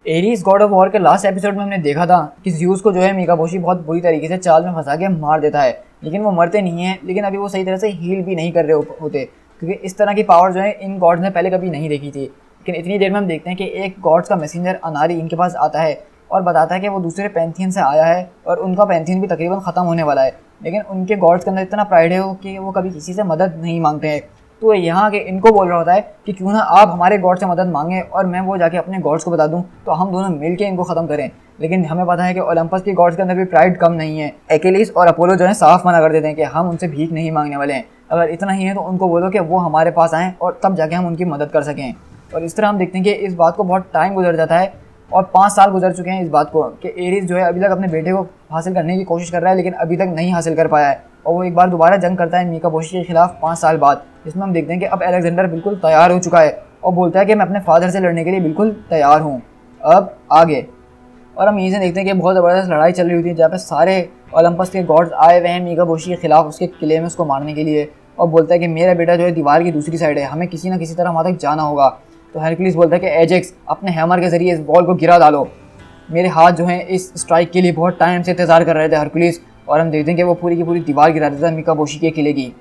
Aries God of war के last episode में हमने देखा था कि ज़्यूस को जो है मीकाबोशी बहुत बुरी तरीके से चाल में फंसा के मार देता है, लेकिन वो मरते नहीं हैं। लेकिन अभी वो सही तरह से हील भी नहीं कर रहे होते, क्योंकि इस तरह की पावर जो है इन गॉड्स ने पहले कभी नहीं देखी थी। लेकिन इतनी देर में हम देखते हैं कि एक गॉड्स का मैसेंजर अनारी इनके पास आता है और बताता है कि वो दूसरे पैंथियन से आया है और उनका पैंथियन भी तकरीबन ख़त्म होने वाला है। लेकिन उनके गॉड्स के अंदर इतना प्राइड है कि वो कभी किसी से मदद नहीं मांगते हैं। तो यहाँ के इनको बोल रहा होता है कि क्यों ना आप हमारे गॉड से मदद मांगें और मैं वो जाके अपने गॉड्स को बता दूं, तो हम दोनों मिलके इनको ख़त्म करें। लेकिन हमें पता है कि ओलंपस के गॉड्स के अंदर भी प्राइड कम नहीं है। एक्लिस और अपोलो जो है साफ मना कर देते हैं कि हम उनसे भीख नहीं मांगने वाले हैं। अगर इतना ही है तो उनको बोलो कि वो हमारे पास आएँ और तब जाके हम उनकी मदद कर सकें। और इस तरह हम देखते हैं कि इस बात को बहुत टाइम गुजर जाता है और 5 साल गुजर चुके हैं इस बात को कि एरीज जो है अभी तक अपने बेटे को हासिल करने की कोशिश कर रहा है, लेकिन अभी तक नहीं हासिल कर पाया है। और वो एक बार दोबारा जंग करता है मीकाबोशी के खिलाफ 5 साल बाद, जिसमें हम देखते हैं कि अब अलेक्जेंडर बिल्कुल तैयार हो चुका है और बोलता है कि मैं अपने फादर से लड़ने के लिए बिल्कुल तैयार हूँ, अब आगे। और हम यहीं से देखते हैं कि बहुत ज़बरदस्त लड़ाई चल रही होती है जहाँ पे सारे ओलंपस के गॉड्स आए हुए हैं मीकाबोशी के खिलाफ उसके किले में उसको मारने के लिए। और बोलता है कि मेरा बेटा जो है दीवार की दूसरी साइड है, हमें किसी ना किसी तरह वहाँ तक जाना होगा। तो हेरक्लिस बोलता है कि एजेक्स अपने हैमर के ज़रिए इस बॉल को गिरा डालो। मेरे हाथ जो हैं इस स्ट्राइक के लिए बहुत टाइम से इंतज़ार कर रहे थे हरकुलिस। और हम देखते हैं कि वो पूरी की पूरी दीवार गिरा देता है मीकाबोशी के किले की।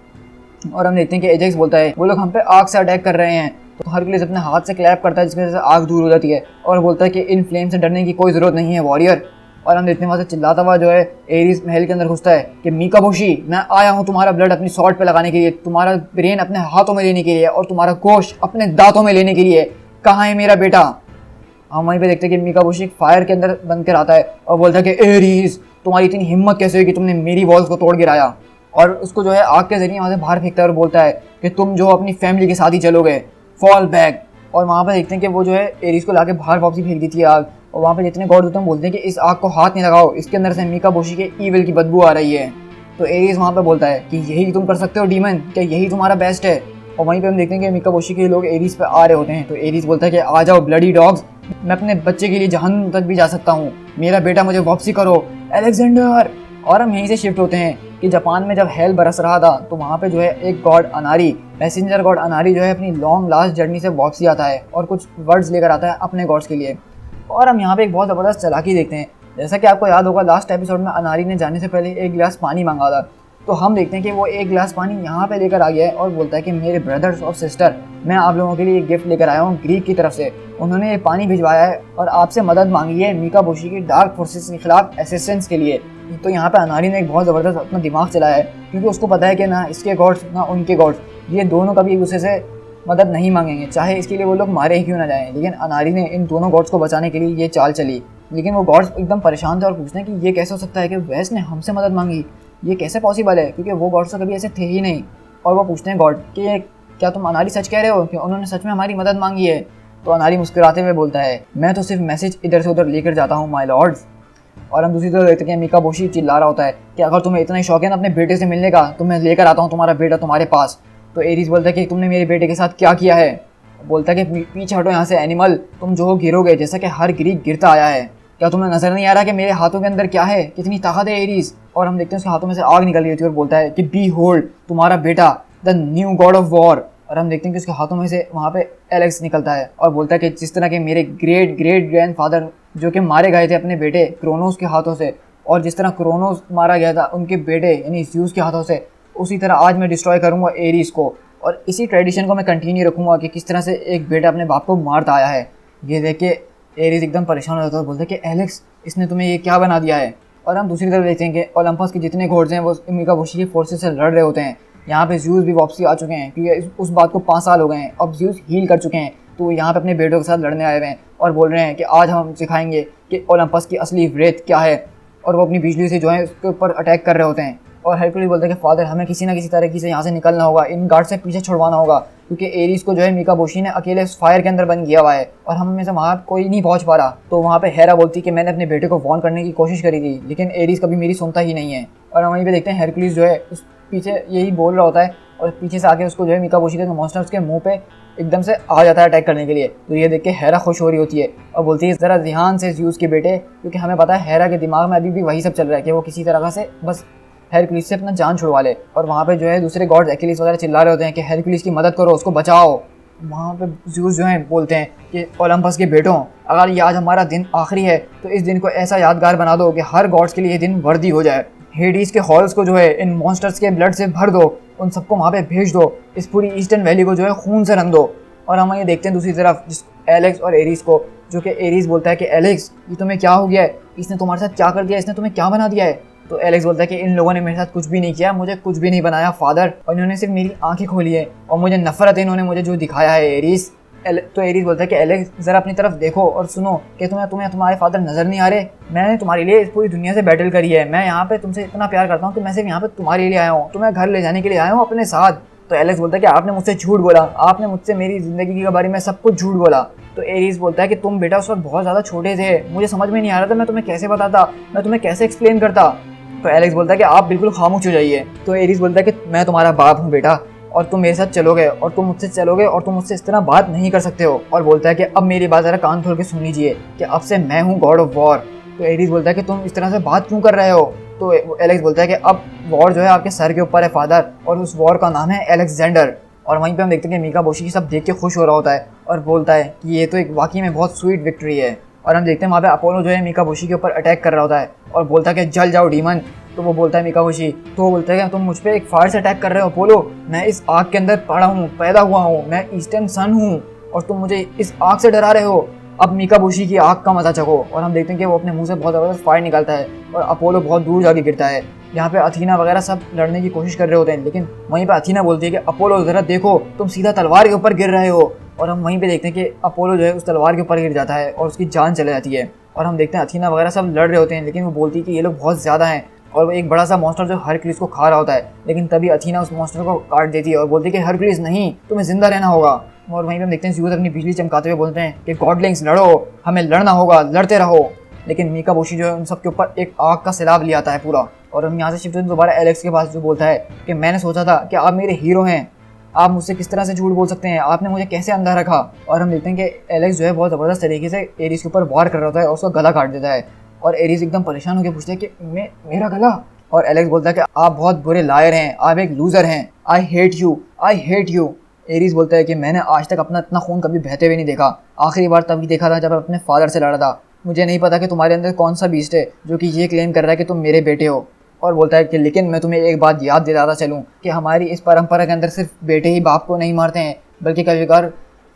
और हम देखते हैं कि एजेक्स बोलता है वो लोग हम पे आग से अटैक कर रहे हैं। तो हरकुलिस अपने हाथ से क्लैप करता है जिसकी वजह से आग दूर हो जाती है और बोलता है कि इन फ्लेम से डरने की कोई ज़रूरत नहीं है वॉरियर। और हम देखते हैं वहाँ से चिल्लाता हुआ जो है एरीज महल के अंदर घुसता है कि मीकाबोशी मैं आया हूँ तुम्हारा ब्लड अपनी स्वॉर्ड पे लगाने के लिए, तुम्हारा ब्रेन अपने हाथों में लेने के लिए और तुम्हारा गोश्त अपने दांतों में लेने के लिए। कहाँ है मेरा बेटा? हम वहीं पे देखते हैं कि मीकाबोशी फायर के अंदर बंद कर आता है और बोलता है कि एरीज तुम्हारी इतनी हिम्मत कैसे हुई कि तुमने मेरी वॉल्स को तोड़ गिराया। और उसको जो है आग के जरिए वहाँ से बाहर फेंकता है और बोलता है कि तुम जो अपनी फैमिली के साथ ही चलोगे, फॉल बैक। और वहाँ पे देखते हैं कि वो जो है एरीज को लाके बाहर वापसी फेंक देती है आग। और वहाँ पे जितने गॉड होते हैं बोलते हैं कि इस आग को हाथ नहीं लगाओ, इसके अंदर से मीकाबोशी के ईविल की बदबू आ रही है। तो एरीज वहाँ पे बोलता है कि यही तुम कर सकते हो डीमन, क्या यही तुम्हारा बेस्ट है? और वहीं पे हम देखते हैं कि मीकाबोशी के लोग एरीज पे आ रहे होते हैं। तो एरीज बोलता है कि आ जाओ ब्लडी डॉग्स, मैं अपने बच्चे के लिए जहन्नुम तक भी जा सकता हूँ, मेरा बेटा मुझे वापसी करो अलेक्जेंडर। और हम यहीं से शिफ्ट होते हैं कि जापान में जब हेल बरस रहा था तो वहाँ पे जो है एक गॉड अनारी, मैसेंजर गॉड अनारी जो है अपनी लॉन्ग लास्ट जर्नी से वापसी आता है और कुछ वर्ड्स लेकर आता है अपने गॉड्स के लिए। और हम यहाँ पे एक बहुत ज़बरदस्त चालाकी देखते हैं। जैसा कि आपको याद होगा लास्ट एपिसोड में अनारी ने जाने से पहले एक गिलास पानी मांगा था, तो हम देखते हैं कि वो एक गिलास पानी यहाँ पे लेकर आ गया है और बोलता है कि मेरे ब्रदर्स और सिस्टर, मैं आप लोगों के लिए एक गिफ्ट लेकर आया हूँ ग्रीक की तरफ से। उन्होंने ये पानी भिजवाया है और आपसे मदद मांगी है मीकाबोशी की डार्क फोर्सेस के खिलाफ असिस्टेंस के लिए। तो यहाँ पे अनारी ने एक बहुत ज़बरदस्त अपना दिमाग चलाया है, क्योंकि उसको पता है कि ना इसके गॉड्स ना उनके गॉड्स, ये दोनों कभी एक दूसरे से मदद नहीं मांगेंगे, चाहे इसके लिए वो लोग मारे ही क्यों ना जाएं। लेकिन अनारी ने इन दोनों गॉड्स को बचाने के लिए ये चाल चली। लेकिन वो गॉड्स एकदम परेशान थे और पूछते हैं कि ये कैसे हो सकता है कि वेस्ट ने हमसे मदद मांगी, ये कैसे पॉसिबल है, क्योंकि वो गॉड्स तो कभी ऐसे थे ही नहीं। और वो पूछते हैं गॉड कि क्या तुम अनारी सच कह रहे हो कि उन्होंने सच में हमारी मदद मांगी है? तो अनारी मुस्कुराते हुए बोलता है मैं तो सिर्फ मैसेज इधर से उधर लेकर जाता हूँ माय लॉर्ड्स। और हम दूसरी तरफ देखते हैं मीकाबोशी चिल्ला रहा होता है कि अगर तुम्हें इतना ही शौक है ना अपने बेटे से मिलने का तो मैं लेकर आता हूँ तुम्हारा बेटा तुम्हारे पास। तो एरीज बोलता है कि तुमने मेरे बेटे के साथ क्या किया है? बोलता है कि पीछे हटो यहाँ से एनिमल, तुम जो गिरोगे जैसा कि हर ग्रीक गिरता आया है। क्या तुम्हें नजर नहीं आ रहा कि मेरे हाथों के अंदर क्या है, कितनी ताकत है एरीज? और हम देखते हैं उसके हाथों में से आग निकल रही होती है और बोलता है कि बी होल्ड तुम्हारा बेटा the new God of war. और हम देखते हैं कि उसके हाथों में से वहाँ पे एलेक्स निकलता है और बोलता है कि जिस तरह के मेरे ग्रेट ग्रेट ग्रैंडफादर जो कि मारे गए थे अपने बेटे क्रोनोस के हाथों से, और जिस तरह क्रोनोस मारा गया था उनके बेटे यानी ज़्यूस के हाथों से, उसी तरह आज मैं डिस्ट्रॉय करूँगा एरीज को। और इसी ट्रेडिशन को मैं कंटिन्यू रखूँगा कि किस तरह से एक बेटा अपने बाप को मारता आया है। ये देख के एरीज एकदम परेशान हो जाता है और बोलता है कि एलेक्स इसने तुम्हें ये क्या बना दिया है? और हम दूसरी तरफ देखते हैं कि ओलंपस के जितने गॉड्स हैं वो मीकाबोशी की फोर्सेस से लड़ रहे होते हैं। यहाँ पे ज़्यूस भी वापसी आ चुके हैं क्योंकि उस बात को 5 साल हो गए हैं, अब ज़्यूस हील कर चुके हैं। तो यहाँ पे अपने बेटों के साथ लड़ने आए हुए हैं और बोल रहे हैं कि आज हम सिखाएंगे कि ओलंपस की असली व्रेथ क्या है। और वो अपनी बिजली से जो है उसके ऊपर अटैक कर रहे होते हैं। और हेरकुलिस बोलते हैं कि फादर हमें किसी ना किसी तरीके से यहाँ से निकलना होगा, इन गार्ड से पीछे छुड़वाना होगा, क्योंकि एरीज को जो है मीकाबोशी ने अकेले उस फायर के अंदर बंद किया हुआ है और हम में से वहाँ कोई नहीं पहुँच पा रहा। तो वहाँ पे हेरा बोलती कि मैंने अपने बेटे को वॉर्न करने की कोशिश करी थी लेकिन एरीज कभी मेरी सुनता ही नहीं है। और हम वहीं पे देखते हैं हेरकुलिस जो है उस पीछे यही बोल रहा होता है और पीछे से आके उसको जो है मीकाबोशी के मॉन्स्टर उसके मुंह पे एकदम से आ जाता है अटैक करने के लिए। तो ये देख के हेरा खुश हो रही होती है और बोलती है ज़रा ध्यान से ज़्यूस के बेटे, क्योंकि हमें पता है हेरा के दिमाग में अभी भी वही सब चल रहा है कि वो किसी तरह से बस हेरकुलिस से अपना जान छुड़वा ले। और वहाँ पे जो है दूसरे गॉड्स एक्लिस वगैरह चिल्ला रहे होते हैं कि हेरकुलिस की मदद करो, उसको बचाओ। वहाँ पे ज़्यूस जो हैं बोलते हैं कि ओलंपस के बेटों, अगर ये आज हमारा दिन आखिरी है तो इस दिन को ऐसा यादगार बना दो कि हर गॉड्स के लिए ये दिन वर्दी हो जाए। हेडीज के हॉल्स को जो है इन मॉन्स्टर्स के ब्लड से भर दो, उन सबको वहाँ पे भेज दो, इस पूरी ईस्टर्न वैली को जो है खून से रंग दो। और हम ये देखते हैं दूसरी तरफ जिस एलेक्स और एरीज को, जो कि एरीज बोलता है कि एलेक्स ये तुम्हें क्या हो गया है, इसने तुम्हारे साथ क्या कर दिया, इसने तुम्हें क्या बना दिया है। तो एलेक्स बोलता है कि इन लोगों ने मेरे साथ कुछ भी नहीं किया, मुझे कुछ भी नहीं बनाया फादर, और इन्होंने सिर्फ मेरी आंखें खोली है और मुझे नफरत है इन्होंने मुझे जो दिखाया है एरीज। तो एरीज बोलता है कि एलेक्स ज़रा अपनी तरफ देखो और सुनो कि तुम्हें तुम्हारे फादर नज़र नहीं आ रहे। मैंने तुम्हारे लिए इस पूरी दुनिया से बैटल करी है, मैं यहाँ पे तुमसे इतना प्यार करता हूँ कि मैं सिर्फ यहाँ पे तुम्हारे लिए आया हूँ, तुम्हें घर ले जाने के लिए आया हूँ अपने साथ। तो एलेक्स बोलता है कि आपने मुझसे झूठ बोला, आपने मुझसे मेरी ज़िंदगी के बारे में सब कुछ झूठ बोला। तो एरीज बोलता है कि तुम बेटा उस वक्त बहुत ज़्यादा छोटे थे, मुझे समझ में नहीं आ रहा था मैं तुम्हें कैसे बताता, मैं तुम्हें कैसे एक्सप्लेन करता। तो एलेक्स बोलता है कि आप बिल्कुल खामोश हो जाइए। तो एरीज बोलता है कि मैं तुम्हारा बाप हूँ बेटा, और तुम मेरे साथ चलोगे और तुम मुझसे चलोगे और तुम मुझसे इस तरह बात नहीं कर सकते हो। और बोलता है कि अब मेरी बात ज़रा कान खोल के सुन लीजिए कि अब से मैं हूँ गॉड ऑफ वॉर। तो एरीज बोलता है कि तुम इस तरह से बात क्यों कर रहे हो। तो एलेक्स बोलता है कि अब वॉर जो है आपके सर के ऊपर है फादर, और उस वॉर का नाम है एलेक्जेंडर। और वहीं पे हम देखते हैं कि मीका बोशी सब देख के खुश हो रहा होता है और बोलता है कि ये तो एक वाकई में बहुत स्वीट विक्ट्री है। और हम देखते हैं वहाँ पे अपोलो जो है मीका बोशी के ऊपर अटैक कर रहा होता है और बोलता है कि जल जाओ डीमन। तो वो बोलता है मीका बोशी, तो वो बोलता है कि तुम मुझ पे एक फायर से अटैक कर रहे हो अपोलो, मैं इस आग के अंदर पड़ा हूँ, पैदा हुआ हूँ, मैं ईस्टर्न सन हूँ और तुम मुझे इस आग से डरा रहे हो। अब मीका बोशी की आग का मजा चखो। और हम देखते हैं कि वो अपने मुंह से बहुत ज़बरदस्त फायर निकालता है और अपोलो बहुत दूर जाके गिरता है। यहाँ पे अथीना वगैरह सब लड़ने की कोशिश कर रहे होते हैं, लेकिन वहीं पे अथीना बोलती है कि अपोलो ज़रा देखो तुम सीधा तलवार के ऊपर गिर रहे हो। और हम वहीं पे देखते हैं कि अपोलो जो है उस तलवार के ऊपर गिर जाता है और उसकी जान चले जाती है। और हम देखते हैं अथीना वगैरह सब लड़ रहे होते हैं, लेकिन वो बोलती है कि ये लोग बहुत ज़्यादा हैं और वो एक बड़ा सा मॉन्स्टर जो हरक्यूलिस को खा रहा होता है। लेकिन तभी अथीना उस मॉन्स्टर को काट देती है और बोलती है कि हरक्यूलिस नहीं, तुम्हें जिंदा रहना होगा। और वहीं पे हम देखते हैं ज़्यूस अपनी बिजली चमकाते हुए बोलते हैं कि गॉडलिंग्स लड़ो, हमें लड़ना होगा, लड़ते रहो। लेकिन मीका बोशी जो है उन सब के ऊपर एक आग का सैलाब ले आता है पूरा। और हम यहाँ से शिफ्ट होते दोबारा एलेक्स के पास, जो बोलता है कि मैंने सोचा था कि आप मेरे हीरो हैं, आप मुझसे किस तरह से झूठ बोल सकते हैं, आपने मुझे कैसे अंधा रखा। और हम देखते हैं कि एलेक्स जो है बहुत ज़बरदस्त तरीके से एरीज के ऊपर वार कर रहा होता है और उसका गला काट देता है। और एरीज एकदम परेशान होकर पूछता है कि मेरा गला। और एलेक्स बोलता है कि आप बहुत बुरे लायर हैं, आप एक लूज़र हैं, I hate you, I hate you. Aries बोलता है कि मैंने आज तक अपना इतना खून कभी बहते हुए नहीं देखा, आखिरी बार तभी देखा था जब मैं अपने फादर से लड़ा था। मुझे नहीं पता कि तुम्हारे अंदर कौन सा बीस्ट है जो कि ये क्लेम कर रहा है कि तुम मेरे बेटे हो। और बोलता है कि लेकिन मैं तुम्हें एक बात याद दिलाता चलूँ कि हमारी इस परंपरा के अंदर सिर्फ बेटे ही बाप को नहीं मारते हैं, बल्कि कभी कभार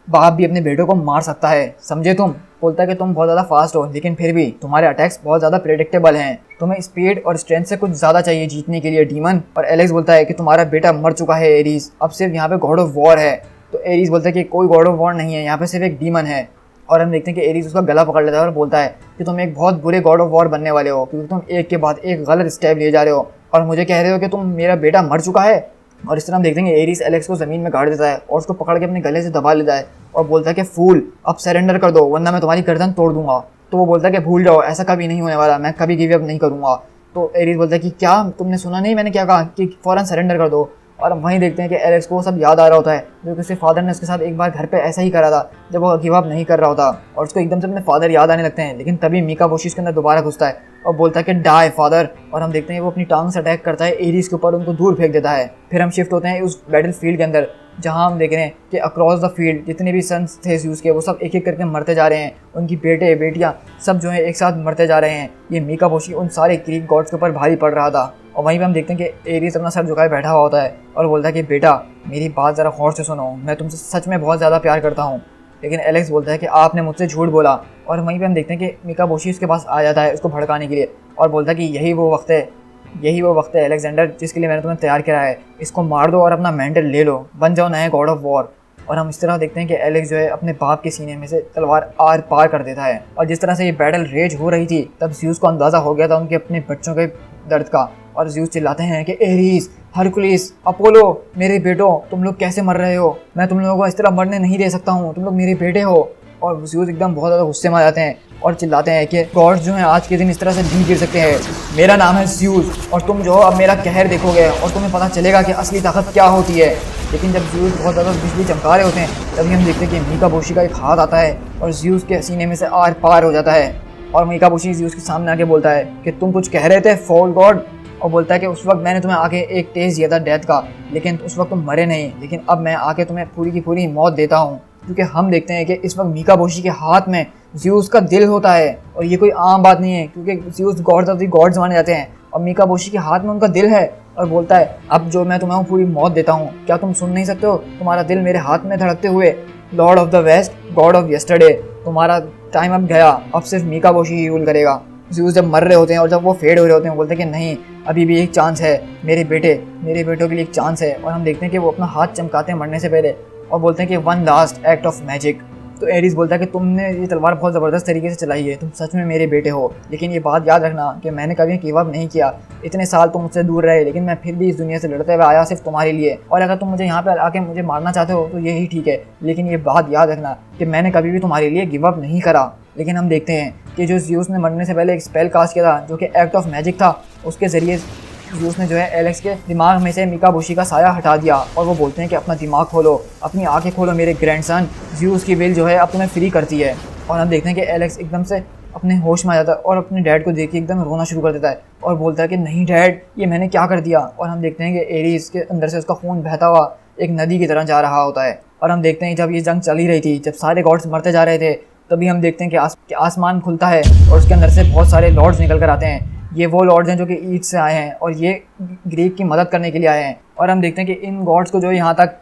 बाप भी अपने बेटों को मार सकता है, समझे तुम। बोलता है कि तुम बहुत ज़्यादा फास्ट हो, लेकिन फिर भी तुम्हारे अटैक्स बहुत ज़्यादा प्रेडिक्टेबल हैं, तुम्हें स्पीड और स्ट्रेंथ से कुछ ज़्यादा चाहिए जीतने के लिए डीमन। और एलेक्स बोलता है कि तुम्हारा बेटा मर चुका है एरीज, अब सिर्फ यहाँ पे गॉड ऑफ वॉर है। तो एरीज बोलता है कि कोई गॉड ऑफ वॉर नहीं है, यहाँ पे सिर्फ एक डीमन है। और हम देखते हैं कि एरीज उसका गला पकड़ लेता है और बोलता है कि तुम एक बहुत बुरे गॉड ऑफ वॉर बनने वाले हो, क्योंकि तुम एक के बाद एक गलत स्टेप लिए जा रहे हो और मुझे कह रहे हो कि तुम मेरा बेटा मर चुका है। और इस तरह हम देखते हैं कि एरीज एलेक्स को ज़मीन में गाड़ देता है और उसको पकड़ के अपने गले से दबा लेता है और बोलता है कि फूल अब सरेंडर कर दो वरना मैं तुम्हारी गर्दन तोड़ दूंगा। तो वो बोलता है कि भूल जाओ, ऐसा कभी नहीं होने वाला, मैं कभी गिव अप नहीं करूँगा। तो एरीज बोलता है कि क्या तुमने सुना नहीं मैंने क्या कहा कि फ़ौरन सरेंडर कर दो। और हम वहीं देखते हैं कि एलेक्स को सब याद आ रहा होता है जो कि उसके फादर ने उसके साथ एक बार घर पे ऐसा ही करा था जब वो गिव अप नहीं कर रहा होता, और उसको एकदम से अपने फादर याद आने लगते हैं। लेकिन तभी मीका बोशी उसके अंदर दोबारा घुसता है और बोलता है कि डाई फादर। और हम देखते हैं वो अपनी टांग से अटैक करता है एरीज के ऊपर, उनको दूर फेंक देता है। फिर हम शिफ्ट होते हैं उस बैटल फील्ड के अंदर, जहाँ हम देख रहे हैं कि अक्रॉस द फील्ड जितने भी सन्स थे ज़्यूस के वो सब एक एक करके मरते जा रहे हैं, उनकी बेटे बेटियाँ सब जो है एक साथ मरते जा रहे हैं। ये मीका बोशी उन सारे ग्रीक गॉड्स के ऊपर भारी पड़ रहा था। और वहीं पे हम देखते हैं कि एरीज अपना सर झुकाए बैठा हुआ होता है और बोलता है कि बेटा मेरी बात ज़रा गौर से सुनो, मैं तुमसे सच में बहुत ज़्यादा प्यार करता हूँ। लेकिन एलेक्स बोलता है कि आपने मुझसे झूठ बोला। और वहीं पे हम देखते हैं कि मीका बोशी उसके पास आ जाता है उसको भड़काने के लिए और बोलता है कि यही वो वक्त है एलेक्जेंडर जिसके लिए मैंने तुम्हें तैयार किया है, इसको मार दो और अपना मेंटल ले लो, बन जाओ नए गॉड ऑफ वॉर। और हम इस तरह देखते हैं कि एलेक्स जो है अपने बाप के सीने में से तलवार आर पार कर देता है। और जिस तरह से ये बैटल रेज हो रही थी तब ज़्यूस को अंदाज़ा हो गया था उनके अपने बच्चों के दर्द का। और ज़्यूस चिल्लाते हैं कि एरीज, हरकुलिस, अपोलो, मेरे बेटों तुम लोग कैसे मर रहे हो, मैं तुम लोगों को इस तरह मरने नहीं दे सकता हूँ, तुम लोग मेरे बेटे हो। और ज़्यूस एकदम बहुत ज़्यादा गुस्से में आ जाते हैं और चिल्लाते हैं कि गॉड्स जो हैं आज के दिन इस तरह से नहीं गिर सकते हैं, मेरा नाम है ज़्यूस और तुम जो हो अब मेरा कहर देखोगे और तुम्हें पता चलेगा कि असली ताकत क्या होती है। लेकिन जब ज़्यूस बहुत ज़्यादा बिजली चमका रहे होते हैं तभी हम देखते हैं कि मीका बोशी का एक हाथ आता है और ज़्यूस के सीने में से आर पार हो जाता है। और मीका बोशी ज़्यूस के सामने आके बोलता है कि तुम कुछ कह रहे थे फॉल गॉड। और बोलता है कि उस वक्त मैंने तुम्हें आके एक टेस्ट दिया था डेथ का, लेकिन उस वक्त तुम मरे नहीं, लेकिन अब मैं आके तुम्हें पूरी की पूरी मौत देता हूँ। क्योंकि हम देखते हैं कि इस वक्त मीकाबोशी के हाथ में ज़्यूस का दिल होता है, और ये कोई आम बात नहीं है क्योंकि Zeus God's of the gods माने जाते हैं, और मीकाबोशी के हाथ में उनका दिल है। और बोलता है अब जो मैं तुम्हें पूरी मौत देता हूँ, क्या तुम सुन नहीं सकते हो तुम्हारा दिल मेरे हाथ में धड़कते हुए? Lord of the west, god of yesterday, तुम्हारा टाइम अब गया, अब सिर्फ मीकाबोशी ही रूल करेगा। ज़्यूस जब मर रहे होते हैं और जब वो फेड हो रहे होते हैं, बोलते हैं कि नहीं, अभी भी एक चांस है, मेरे बेटों के लिए एक चांस है। और हम देखते हैं कि वो अपना हाथ चमकाते हैं मरने से पहले, और बोलते हैं कि one last act of magic. तो एरिस बोलता है कि तुमने ये तलवार बहुत ज़बरदस्त तरीके से चलाई है, तुम सच में मेरे बेटे हो, लेकिन ये बात याद रखना कि मैंने कभी गिव अप नहीं किया। इतने साल तुम मुझसे दूर रहे, लेकिन मैं फिर भी इस दुनिया से लड़ते हुए आया सिर्फ तुम्हारे लिए, और अगर तुम मुझे यहाँ पे आके मुझे मारना चाहते हो तो यही ठीक है, लेकिन ये बात याद रखना कि मैंने कभी भी तुम्हारे लिए गिव अप नहीं करा। लेकिन हम देखते हैं कि जो ज़्यूस ने मरने से पहले एक स्पेल कास्ट किया था जो कि एक्ट ऑफ मैजिक था, उसके ज़रिए ज़्यूस ने जो है एलेक्स के दिमाग में से मीकाबोशी का साया हटा दिया, और वो बोलते हैं कि अपना दिमाग खोलो, अपनी आंखें खोलो मेरे ग्रैंडसन, ज़्यूस की विल जो है अब तुम्हें फ्री करती है। और हम देखते हैं कि एलेक्स एकदम से अपने होश में आ जाता है और अपने डैड को देख के एकदम रोना शुरू कर देता है, और बोलता है कि नहीं डैड, ये मैंने क्या कर दिया। और हम देखते हैं कि एरीज के अंदर से उसका खून बहता हुआ एक नदी की तरह जा रहा होता है। और हम देखते हैं जब ये जंग चली रही थी, जब सारे गॉड्स मरते जा रहे थे, तभी हम देखते हैं कि आसमान खुलता है और उसके अंदर से बहुत सारे लॉर्ड्स निकल कर आते हैं। ये वो लॉर्ड्स हैं जो कि ईस्ट से आए हैं, और ये ग्रीक की मदद करने के लिए आए हैं। और हम देखते हैं कि इन गॉड्स को जो यहाँ तक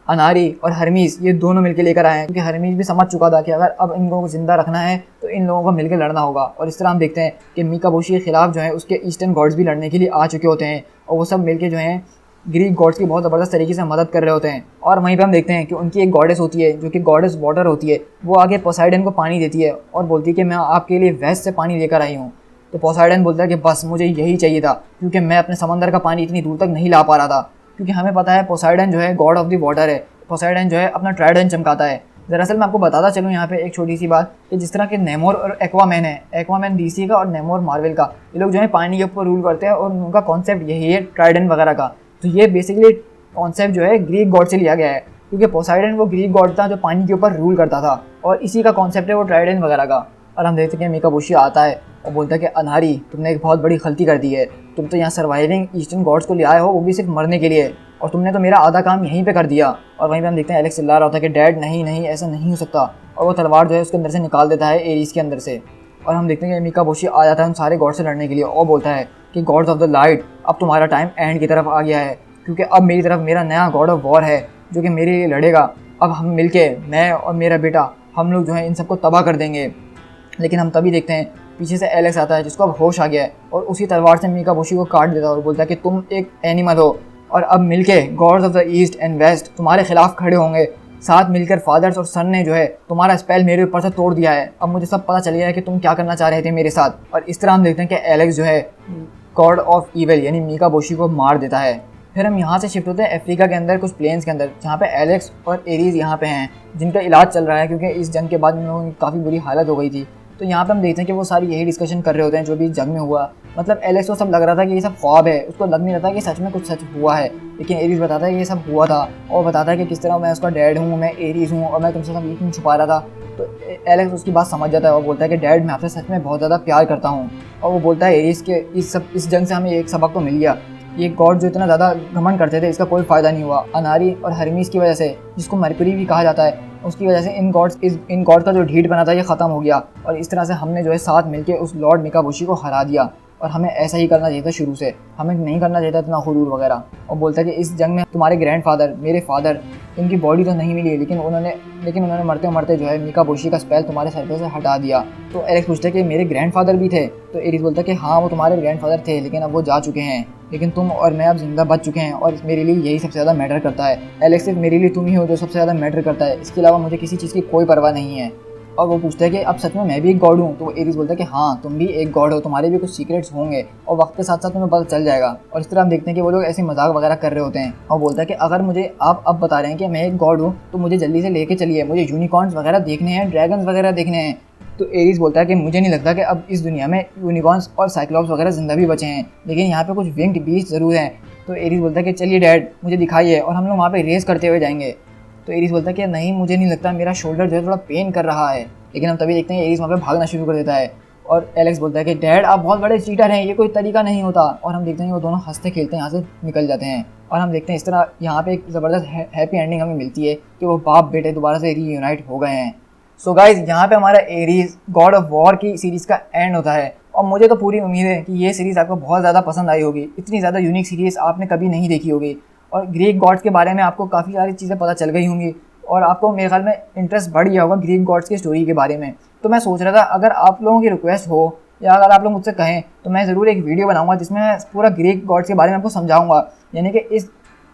अनारी और हरमीस ये दोनों मिलकर लेकर आए हैं, क्योंकि हरमीस भी समझ चुका था कि अगर अब इन लोगों को जिंदा रखना है तो इन लोगों को मिलकर लड़ना होगा। और इस तरह हम देखते हैं कि मीकाबोशी के खिलाफ जो है उसके ईस्टर्न गॉड्स भी लड़ने के लिए आ चुके होते हैं, और वो सब मिलकर जो हैं ग्रीक गॉड्स की बहुत ज़बरदस्त तरीके से मदद कर रहे होते हैं। और वहीं पे हम देखते हैं कि उनकी एक गॉडेस होती है जो कि गॉडेस वाटर होती है, वो आगे पोसाइडन को पानी देती है और बोलती है कि मैं आपके लिए वेस्ट से पानी लेकर आई हूँ। तो पोसाइडन बोलता है कि बस मुझे यही चाहिए था, क्योंकि मैं अपने समंदर का पानी इतनी दूर तक नहीं ला पा रहा था। क्योंकि हमें पता है पोसाइडन जो है गॉड ऑफ द वाटर है, पोसाइडन जो है अपना ट्राइडेंट चमकाता है। दरअसल मैं आपको बताता चलूँ यहाँ पे एक छोटी सी बात कि जिस तरह के नेमोर और एक्वामैन है, एक्वामैन डीसी का और नेमोर मार्वल का, ये लोग जो है पानी के ऊपर रूल करते हैं और उनका कॉन्सेप्ट यही है ट्राइडेंट वगैरह का। तो ये बेसिकली कॉन्सेप्ट जो है ग्रीक गॉड से लिया गया है, क्योंकि पोसाइडन वो ग्रीक गॉड था जो पानी के ऊपर रूल करता था, और इसी का कॉन्सेप्ट है वो ट्राइडेंट वगैरह का। और हम देखते हैं कि मीकाबोशी आता है और बोलता है कि अनहारी, तुमने एक बहुत बड़ी गलती कर दी है, तुम तो यहाँ सर्वाइविंग ईस्टर्न गॉड्स को ले आए हो, वो भी सिर्फ मरने के लिए, और तुमने तो मेरा आधा काम यहीं पे कर दिया। और वहीं पे हम देखते हैं एलेक्स चिल्ला रहा होता है कि डैड नहीं नहीं, ऐसा नहीं हो सकता, और वो तलवार जो है उसके अंदर से निकाल देता है एरीज के अंदर से। और हम देखते हैं कि मीकाबोशी आ जाता है उन सारे गॉड से लड़ने के लिए, और बोलता है कि गॉड्स ऑफ द लाइट, अब तुम्हारा टाइम एंड की तरफ आ गया है, क्योंकि अब मेरी तरफ मेरा नया गॉड ऑफ वॉर है जो कि मेरे लिए लड़ेगा। अब हम मिलके, मैं और मेरा बेटा, हम लोग जो है इन सबको तबाह कर देंगे। लेकिन हम तभी देखते हैं पीछे से एलेक्स आता है जिसको अब होश आ गया है, और उसी तलवार से मीकाबोशी को काट देता है और बोलता है कि तुम एक एनिमल हो, और अब मिलके gods of the east and west तुम्हारे खिलाफ खड़े होंगे। साथ मिलकर फादर्स और सन ने जो है तुम्हारा स्पेल मेरे ऊपर से तोड़ दिया है। अब मुझे सब पता चल गया है कि तुम क्या करना चाह रहे थे मेरे साथ। और इस तरह हम देखते हैं कि एलेक्स जो है गॉड ऑफ ईविल यानी मीकाबोशी को मार देता है। फिर हम यहाँ से शिफ्ट होते हैं अफ्रीका के अंदर कुछ प्लेन्स के अंदर, जहाँ पे एलेक्स और एरीज यहाँ पे हैं जिनका इलाज चल रहा है, क्योंकि इस जंग के बाद उन लोगों की काफ़ी बुरी हालत हो गई थी। तो यहाँ पे हम देखते हैं कि वो सारी यही डिस्कशन कर रहे होते हैं जो भी जंग में हुआ। मतलब एलेक्स को सब लग रहा था कि ये सब ख्वाब है, उसको लग नहीं रहा था कि सच में कुछ सच हुआ है, लेकिन एरीज बताता है कि ये सब हुआ था, और बताता है कि किस तरह मैं उसका डैड हूँ, मैं एरीज हूँ, और मैं तुमसे सब ये छुपा रहा था। तो एलेक्स उसकी बात समझ जाता है और बोलता है कि डैड, मैं आपसे सच में बहुत ज़्यादा प्यार करता हूँ। और वो बोलता है एरीज के इस जंग से हमें एक सबक तो मिल गया, ये गॉड जो इतना ज़्यादा घमंड करते थे इसका कोई फ़ायदा नहीं हुआ। अनारी और हरमीस की वजह से, जिसको मरकुरी भी कहा जाता है, उसकी वजह से इन गॉड का जो ढीठ बना था ये ख़त्म हो गया, और इस तरह से हमने जो है साथ मिलके उस लॉर्ड मीकाबोशी को हरा दिया। और हमें ऐसा ही करना चाहिए था शुरू से, हमें नहीं करना चाहिए था इतना हुरूर वगैरह। और बोलता है कि इस जंग में तुम्हारे ग्रैंडफादर, मेरे फादर, इनकी बॉडी तो नहीं मिली, लेकिन उन्होंने मरते मरते जो है मीकाबोशी का स्पेल तुम्हारे सर पे से हटा दिया। तो एलेक्स पूछता है कि मेरे ग्रैंडफादर भी थे? तो एरिस बोलता है कि हाँ, वो तुम्हारे ग्रैंडफादर थे, लेकिन अब वो जा चुके हैं, लेकिन तुम और मैं अब जिंदा बच चुके हैं, और मेरे लिए यही सबसे ज़्यादा मैटर करता है। एलेक्स, सिर्फ मेरे लिए तुम ही हो जो सबसे ज़्यादा मैटर करता है, इसके अलावा मुझे किसी चीज़ की कोई परवाह नहीं है। और वो पूछता है कि अब सच में मैं भी एक गॉड हूँ? तो एरिस बोलता है कि हाँ, तुम भी एक गॉड हो, तुम्हारे भी कुछ सीक्रेट्स होंगे, और वक्त के साथ साथ तुम्हें पता चल जाएगा। और इस तरह हम देखते हैं कि वो लोग ऐसे मजाक वगैरह कर रहे होते हैं। और बोलता है कि अगर मुझे आप अब बता रहे हैं कि मैं एक गॉड हूँ, तो मुझे जल्दी से लेके चलिए, मुझे यूनिकॉर्न्स वगैरह देखने हैं, ड्रैगन्स वगैरह देखने हैं। तो एरिस बोलता है कि मुझे नहीं लगता कि अब इस दुनिया में यूनिकॉर्न्स और साइक्लॉप्स वगैरह जिंदा भी बचे हैं, लेकिन यहाँ पे कुछ विंग्ड बीस्ट ज़रूर हैं। तो एरिस बोलता है कि चलिए डैड, मुझे दिखाइए, और हम लोग वहाँ पे रेस करते हुए जाएंगे। तो एरिस बोलता है कि नहीं, मुझे नहीं लगता, मेरा शोल्डर जो है थोड़ा पेन कर रहा है। लेकिन हम तभी देखते हैं एरिस वहाँ पे भागना शुरू कर देता है, और एलेक्स बोलता है कि डैड आप बहुत बड़े चीटर हैं, ये कोई तरीका नहीं होता। और हम देखते हैं वो दोनों हंसते खेलते हैं, यहाँ से निकल जाते हैं। और हम देखते हैं इस तरह यहाँ पे एक ज़बरदस्त हैप्पी एंडिंग हमें मिलती है कि वो बाप बेटे दोबारा से रीयूनाइट हो गए हैं। सो गाइज यहाँ पे हमारा एरीज गॉड ऑफ वॉर की सीरीज़ का एंड होता है। और मुझे तो पूरी उम्मीद है कि ये सीरीज़ आपको बहुत ज़्यादा पसंद आई होगी। इतनी ज़्यादा यूनिक सीरीज़ आपने कभी नहीं देखी होगी और ग्रीक गॉड्स के बारे में आपको काफ़ी सारी चीज़ें पता चल गई होंगी और आपको मेरे ख्याल में इंटरेस्ट बढ़ गया होगा ग्रीक गॉड्स की स्टोरी के बारे में। तो मैं सोच रहा था अगर आप लोगों की रिक्वेस्ट हो या अगर आप लोग मुझसे कहें तो मैं ज़रूर एक वीडियो बनाऊंगा जिसमें मैं पूरा ग्रीक गॉड्स के बारे में आपको समझाऊंगा। यानी कि इस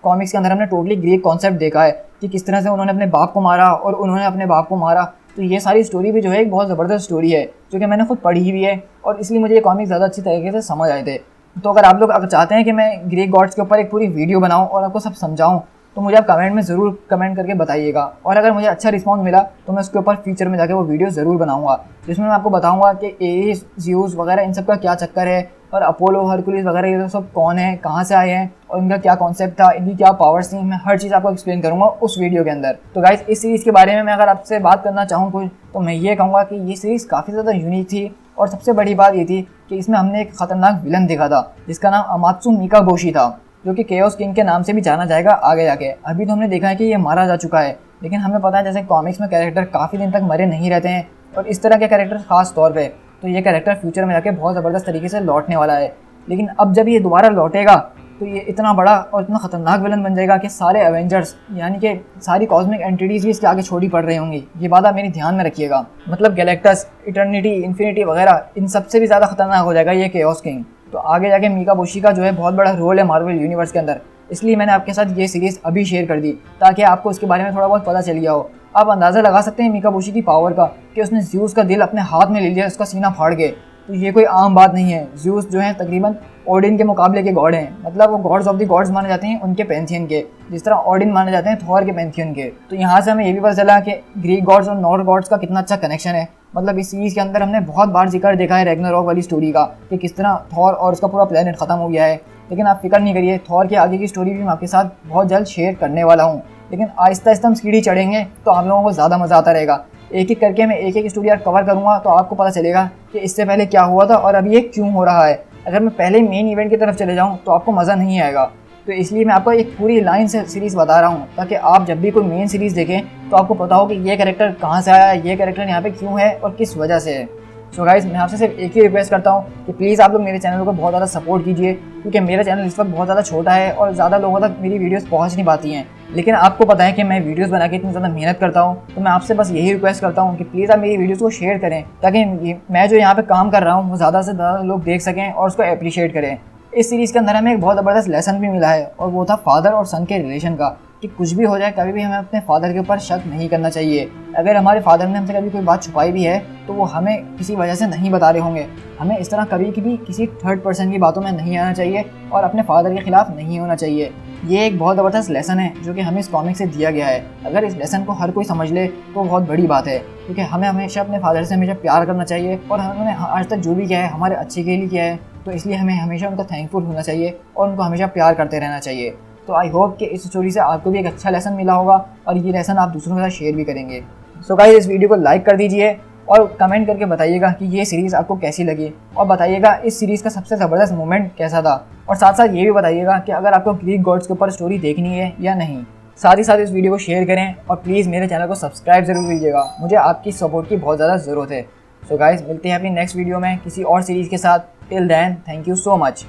कॉमिक्स के अंदर हमने टोटली ग्रीक कॉन्सेप्ट देखा है कि किस तरह से उन्होंने अपने बाप को मारा और उन्होंने अपने बाप को मारा। तो ये सारी स्टोरी भी जो है एक बहुत ज़बरदस्त स्टोरी है जो कि मैंने खुद पढ़ी हुई है और इसलिए मुझे ये कॉमिक्स ज़्यादा अच्छी तरीके से समझ आए थे। तो अगर आप लोग अगर चाहते हैं कि मैं ग्रीक गॉड्स के ऊपर एक पूरी वीडियो बनाऊं और आपको सब समझाऊं तो मुझे आप कमेंट में ज़रूर कमेंट करके बताइएगा। और अगर मुझे अच्छा रिस्पॉन्स मिला तो मैं उसके ऊपर फ्यूचर में जाके वो वीडियो ज़रूर बनाऊंगा जिसमें मैं आपको बताऊंगा कि एरिस, ज़्यूस वगैरह इन सब का क्या चक्कर है और अपोलो, हरकुलिस वगैरह ये सब कौन है, कहाँ से आए हैं और इनका क्या कॉन्सेप्ट था, इनकी क्या पावर्स थी। मैं हर चीज़ आपको एक्सप्लेन करूँगा उस वीडियो के अंदर। तो गाइस इस सीरीज़ के बारे में मैं अगर आपसे बात करना चाहूँ कुछ तो मैं ये कहूँगा कि ये सीरीज़ काफ़ी ज़्यादा यूनिक थी और सबसे बड़ी बात ये थी कि इसमें हमने एक ख़तरनाक विलन देखा था जिसका नाम अमात्सु मिकाबोशी था जो कि केओस किंग के नाम से भी जाना जाएगा आगे जाके। अभी तो हमने देखा है कि ये मारा जा चुका है लेकिन हमें पता है जैसे कॉमिक्स में कैरेक्टर काफ़ी दिन तक मरे नहीं रहते हैं और इस तरह के कैरेक्टर ख़ास तौर पे तो ये कैरेक्टर फ्यूचर में जाके बहुत ज़बरदस्त तरीके से लौटने वाला है। लेकिन अब जब ये दोबारा लौटेगा तो ये इतना बड़ा और इतना ख़तरनाक विलन बन जाएगा कि सारे एवेंजर्स यानी कि सारी कॉस्मिक एंटिटीज़ भी इसके आगे छोड़ी पड़ रही होंगी। ये बात आप मेरी ध्यान में रखिएगा। मतलब गैलेक्टस, इटर्निटी, इन्फिनिटी वगैरह इन सबसे भी ज़्यादा खतरनाक हो जाएगा ये केओस किंग। तो आगे जाके मिकाबोशी का जो है बहुत बड़ा रोल है मार्वल यूनिवर्स के अंदर, इसलिए मैंने आपके साथ ये सीरीज़ अभी शेयर कर दी ताकि आपको इसके बारे में थोड़ा बहुत पता चल गया हो। आप अंदाज़ा लगा सकते हैं मिकाबोशी की पावर का कि उसने ज़्यूस का दिल अपने हाथ में ले लिया, उसका सीना फाड़ के। तो ये कोई आम बात नहीं है। ज़्यूस जो है तकरीबन ओडिन के मुकाबले के गॉड हैं, मतलब वो गॉड्स ऑफ द गॉड्स माने जाते हैं उनके पैंथियन के, जिस तरह ओडिन माने जाते हैं थॉर के पैंथियन के। तो यहाँ से हमें ये भी पता चला कि ग्रीक गॉड्स और नॉर्थ गॉड्स का कितना अच्छा कनेक्शन है। मतलब इस सीरीज़ के अंदर हमने बहुत बार जिक्र देखा है रैग्नारोक वाली स्टोरी का कि किस तरह थॉर और उसका पूरा प्लेनेट ख़त्म हो गया है। लेकिन आप फिक्र नहीं करिए, थॉर के आगे की स्टोरी भी मैं आपके साथ बहुत जल्द शेयर करने वाला हूँ। लेकिन आहिस्ता आहिस्ता हम सीढ़ी चढ़ेंगे तो आप लोगों को ज़्यादा मज़ा आता रहेगा। एक एक करके मैं एक एक स्टोरी कवर करूँगा तो आपको पता चलेगा कि इससे पहले क्या हुआ था और अब ये क्यों हो रहा है। अगर मैं पहले मेन इवेंट की तरफ चले जाऊँ तो आपको मज़ा नहीं आएगा। तो इसलिए मैं आपको एक पूरी लाइन से सीरीज़ बता रहा हूँ ताकि आप जब भी कोई मेन सीरीज़ देखें तो आपको पता हो कि ये कैरेक्टर कहाँ से आया है, ये कैरेक्टर यहाँ पे क्यों है और किस वजह से है। सो गाइस मैं आपसे सिर्फ एक ही रिक्वेस्ट करता हूँ कि प्लीज़ आप लोग मेरे चैनल को बहुत ज़्यादा सपोर्ट कीजिए क्योंकि मेरा चैनल इस वक्त बहुत ज़्यादा छोटा है और ज़्यादा लोगों तक मेरी वीडियोस पहुँच नहीं पाती हैं। लेकिन आपको पता है कि मैं वीडियोस बना के इतनी ज़्यादा मेहनत करता हूँ, तो मैं आपसे बस यही रिक्वेस्ट करता हूँ कि प्लीज़ आप मेरी वीडियोस को शेयर करें ताकि मैं जो यहाँ पे काम कर रहा हूँ वो ज़्यादा से ज़्यादा लोग देख सकें और उसको अप्रिशिएट करें। इस सीरीज़ के अंदर हमें एक बहुत ज़बरदस्त लेसन भी मिला है और वो था फादर और सन के रिलेशन का, कि कुछ भी हो जाए कभी भी हमें अपने फादर के ऊपर शक नहीं करना चाहिए। अगर हमारे फादर ने हमसे कभी कोई बात छुपाई भी है तो वो हमें किसी वजह से नहीं बता रहे होंगे। हमें इस तरह कभी भी किसी थर्ड पर्सन की बातों में नहीं आना चाहिए और अपने फादर के खिलाफ नहीं होना चाहिए। ये एक बहुत ज़बरदस्त लेसन है जो कि हमें इस कॉमिक से दिया गया है। अगर इस लेसन को हर कोई समझ ले तो बहुत बड़ी बात है, क्योंकि हमें हमेशा अपने फादर से हमेशा प्यार करना चाहिए और उन्होंने आज तक जो भी किया है हमारे अच्छे के लिए किया है, तो इसलिए हमें हमेशा उनका थैंकफुल होना चाहिए और उनको हमेशा प्यार करते रहना चाहिए। तो आई होप कि इस स्टोरी से आपको भी एक अच्छा लेसन मिला होगा और ये लेसन आप दूसरों के साथ शेयर भी करेंगे। सो गाइस इस वीडियो को लाइक कर दीजिए और कमेंट करके बताइएगा कि ये सीरीज़ आपको कैसी लगी और बताइएगा इस सीरीज़ का सबसे ज़बरदस्त मोमेंट कैसा था। और साथ साथ ये भी बताइएगा कि अगर आपको ग्रीक गॉड्स के ऊपर स्टोरी देखनी है या नहीं। साथ ही साथ इस वीडियो को शेयर करें और प्लीज़ मेरे चैनल को सब्सक्राइब ज़रूर कीजिएगा, मुझे आपकी सपोर्ट की बहुत ज़्यादा ज़रूरत है। सो गाइस मिलते हैं अपनी नेक्स्ट वीडियो में किसी और सीरीज़ के साथ। Till then thank you so much.